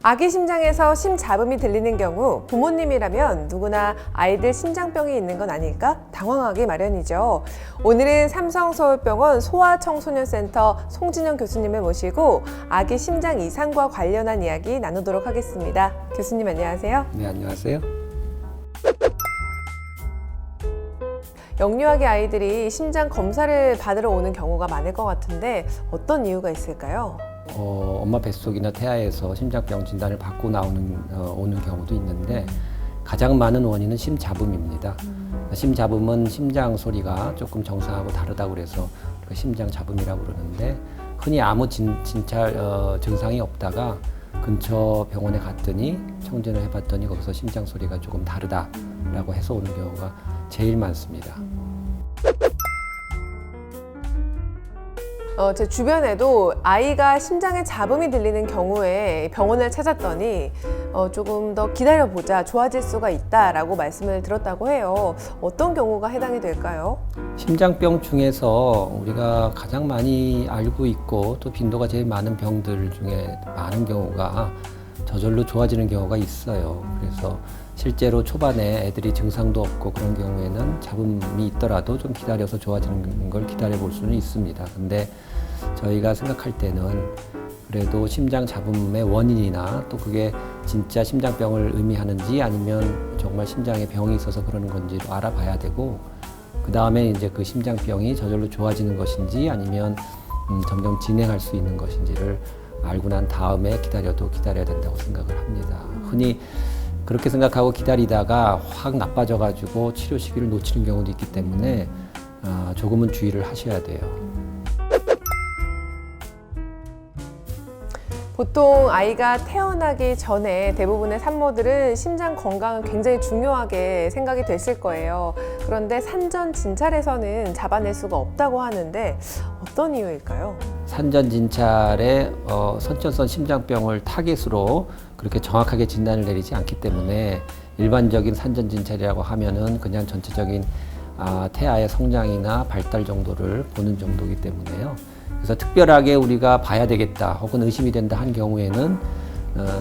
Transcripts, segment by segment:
아기 심장에서 심잡음이 들리는 경우 부모님이라면 누구나 아이들 심장병이 있는 건 아닐까 당황하기 마련이죠. 오늘은 삼성서울병원 소아청소년센터 송진영 교수님을 모시고 아기 심장 이상과 관련한 이야기 나누도록 하겠습니다. 교수님 안녕하세요. 네, 안녕하세요. 영유아기 아이들이 심장 검사를 받으러 오는 경우가 많을 것 같은데 어떤 이유가 있을까요? 엄마 뱃속이나 태아에서 심장병 진단을 받고 오는 경우도 있는데 가장 많은 원인은 심잡음입니다. 심잡음은 심장 소리가 조금 정상하고 다르다고 그래서 심장 잡음이라고 그러는데 흔히 아무 증상이 없다가 근처 병원에 갔더니 청진을 해봤더니 거기서 심장 소리가 조금 다르다라고 해서 오는 경우가 제일 많습니다. 제 주변에도 아이가 심장에 잡음이 들리는 경우에 병원을 찾았더니 조금 더 기다려보자, 좋아질 수가 있다라고 말씀을 들었다고 해요. 어떤 경우가 해당이 될까요? 심장병 중에서 우리가 가장 많이 알고 있고 또 빈도가 제일 많은 병들 중에 많은 경우가 저절로 좋아지는 경우가 있어요. 그래서 실제로 초반에 애들이 증상도 없고 그런 경우에는 잡음이 있더라도 좀 기다려서 좋아지는 걸 기다려 볼 수는 있습니다. 근데 저희가 생각할 때는 그래도 심장 잡음의 원인이나 또 그게 진짜 심장병을 의미하는지 아니면 정말 심장에 병이 있어서 그러는 건지도 알아봐야 되고 그 다음에 이제 그 심장병이 저절로 좋아지는 것인지 아니면 점점 진행할 수 있는 것인지를 알고 난 다음에 기다려야 된다고 생각을 합니다. 흔히 그렇게 생각하고 기다리다가 확 나빠져가지고 치료 시기를 놓치는 경우도 있기 때문에 조금은 주의를 하셔야 돼요. 보통 아이가 태어나기 전에 대부분의 산모들은 심장 건강을 굉장히 중요하게 생각이 됐을 거예요. 그런데 산전 진찰에서는 잡아낼 수가 없다고 하는데 어떤 이유일까요? 산전 진찰에 선천성 심장병을 타겟으로 그렇게 정확하게 진단을 내리지 않기 때문에 일반적인 산전 진찰이라고 하면은 그냥 전체적인 태아의 성장이나 발달 정도를 보는 정도이기 때문에요. 그래서 특별하게 우리가 봐야 되겠다 혹은 의심이 된다 한 경우에는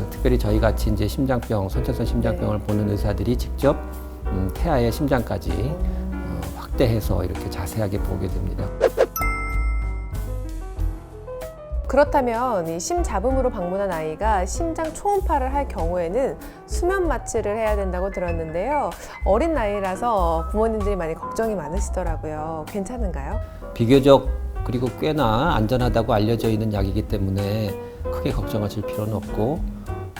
특별히 저희 같이 이제 선천성 심장병을 보는 의사들이 직접 태아의 심장까지 확대해서 이렇게 자세하게 보게 됩니다. 그렇다면 이 심잡음으로 방문한 아이가 심장 초음파를 할 경우에는 수면 마취를 해야 된다고 들었는데요. 어린 나이라서 부모님들이 많이 걱정이 많으시더라고요. 괜찮은가요? 비교적 그리고 꽤나 안전하다고 알려져 있는 약이기 때문에 크게 걱정하실 필요는 없고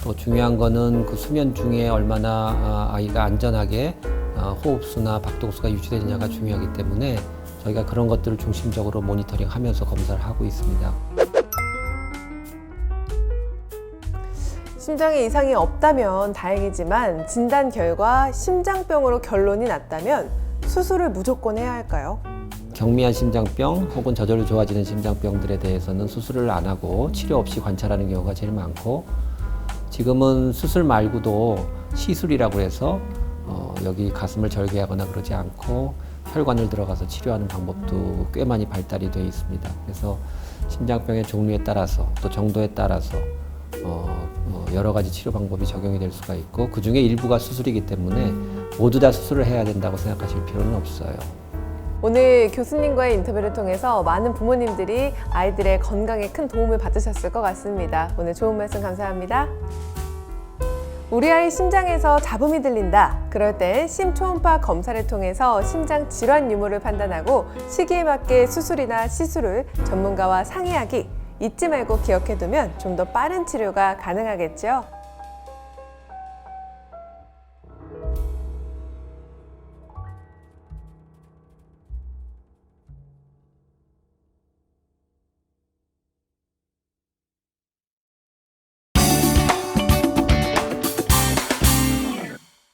또 중요한 거는 그 수면 중에 얼마나 아이가 안전하게 호흡수나 박동수가 유지되느냐가 중요하기 때문에 저희가 그런 것들을 중심적으로 모니터링하면서 검사를 하고 있습니다. 심장에 이상이 없다면 다행이지만 진단 결과 심장병으로 결론이 났다면 수술을 무조건 해야 할까요? 경미한 심장병 혹은 저절로 좋아지는 심장병들에 대해서는 수술을 안 하고 치료 없이 관찰하는 경우가 제일 많고 지금은 수술 말고도 시술이라고 해서 여기 가슴을 절개하거나 그러지 않고 혈관을 들어가서 치료하는 방법도 꽤 많이 발달이 되어 있습니다. 그래서 심장병의 종류에 따라서 또 정도에 따라서 여러 가지 치료 방법이 적용이 될 수가 있고 그 중에 일부가 수술이기 때문에 모두 다 수술을 해야 된다고 생각하실 필요는 없어요. 오늘 교수님과의 인터뷰를 통해서 많은 부모님들이 아이들의 건강에 큰 도움을 받으셨을 것 같습니다. 오늘 좋은 말씀 감사합니다. 우리 아이 심장에서 잡음이 들린다. 그럴 땐 심초음파 검사를 통해서 심장 질환 유무를 판단하고 시기에 맞게 수술이나 시술을 전문가와 상의하기 잊지 말고 기억해두면 좀 더 빠른 치료가 가능하겠죠.